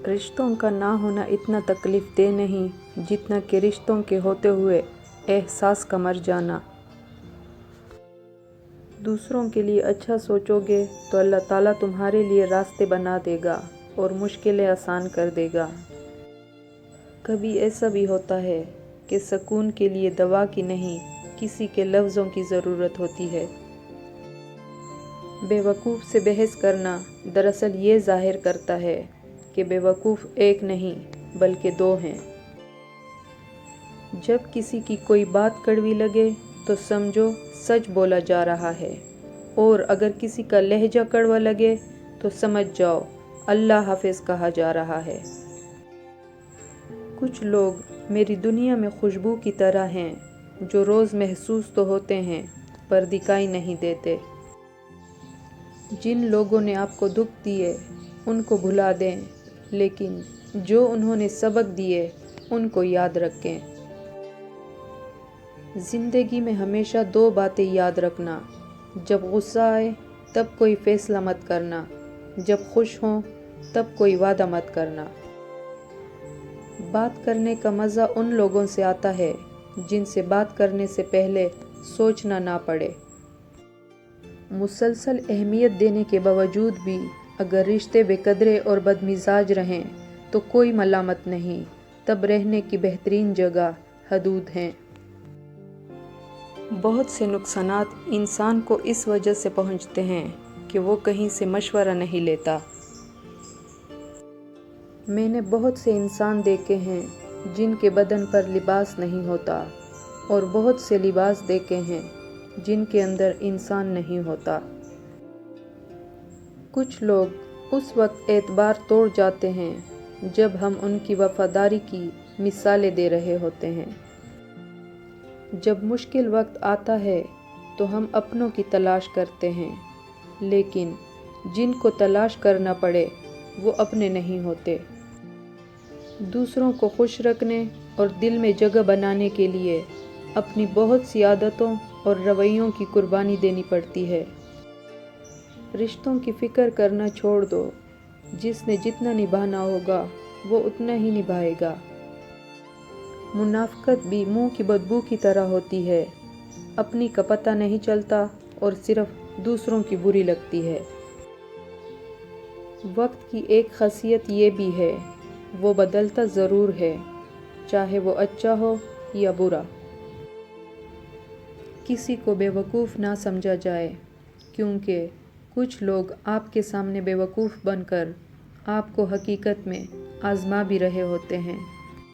رشتوں کا نہ ہونا اتنا تکلیف دہ نہیں جتنا کہ رشتوں کے ہوتے ہوئے احساس کا مر جانا۔ دوسروں کے لیے اچھا سوچو گے تو اللہ تعالیٰ تمہارے لیے راستے بنا دے گا اور مشکلیں آسان کر دے گا۔ کبھی ایسا بھی ہوتا ہے کہ سکون کے لیے دوا کی نہیں کسی کے لفظوں کی ضرورت ہوتی ہے۔ بے وقوف سے بحث کرنا دراصل یہ ظاہر کرتا ہے کہ بے وقوف ایک نہیں بلکہ دو ہیں۔ جب کسی کی کوئی بات کڑوی لگے تو سمجھو سچ بولا جا رہا ہے، اور اگر کسی کا لہجہ کڑوا لگے تو سمجھ جاؤ اللہ حافظ کہا جا رہا ہے۔ کچھ لوگ میری دنیا میں خوشبو کی طرح ہیں جو روز محسوس تو ہوتے ہیں پر دکھائی نہیں دیتے۔ جن لوگوں نے آپ کو دکھ دیے ان کو بھلا دیں، لیکن جو انہوں نے سبق دیے ان کو یاد رکھیں۔ زندگی میں ہمیشہ دو باتیں یاد رکھنا: جب غصہ آئے تب کوئی فیصلہ مت کرنا، جب خوش ہوں تب کوئی وعدہ مت کرنا۔ بات کرنے کا مزہ ان لوگوں سے آتا ہے جن سے بات کرنے سے پہلے سوچنا نہ پڑے۔ مسلسل اہمیت دینے کے باوجود بھی اگر رشتے بے قدرے اور بدمزاج رہیں تو کوئی ملامت نہیں، تب رہنے کی بہترین جگہ حدود ہیں۔ بہت سے نقصانات انسان کو اس وجہ سے پہنچتے ہیں کہ وہ کہیں سے مشورہ نہیں لیتا۔ میں نے بہت سے انسان دیکھے ہیں جن کے بدن پر لباس نہیں ہوتا، اور بہت سے لباس دیکھے ہیں جن کے اندر انسان نہیں ہوتا۔ کچھ لوگ اس وقت اعتبار توڑ جاتے ہیں جب ہم ان کی وفاداری کی مثالیں دے رہے ہوتے ہیں۔ جب مشکل وقت آتا ہے تو ہم اپنوں کی تلاش کرتے ہیں، لیکن جن کو تلاش کرنا پڑے وہ اپنے نہیں ہوتے۔ دوسروں کو خوش رکھنے اور دل میں جگہ بنانے کے لیے اپنی بہت سی عادتوں اور رویوں کی قربانی دینی پڑتی ہے۔ رشتوں کی فکر کرنا چھوڑ دو، جس نے جتنا نبھانا ہوگا وہ اتنا ہی نبھائے گا۔ منافقت بھی منہ کی بدبو کی طرح ہوتی ہے، اپنی کا پتہ نہیں چلتا اور صرف دوسروں کی بری لگتی ہے۔ وقت کی ایک خاصیت یہ بھی ہے، وہ بدلتا ضرور ہے، چاہے وہ اچھا ہو یا برا۔ کسی کو بے وقوف نہ سمجھا جائے، کیونکہ کچھ لوگ آپ کے سامنے بے وقوف بن کر آپ کو حقیقت میں آزما بھی رہے ہوتے ہیں۔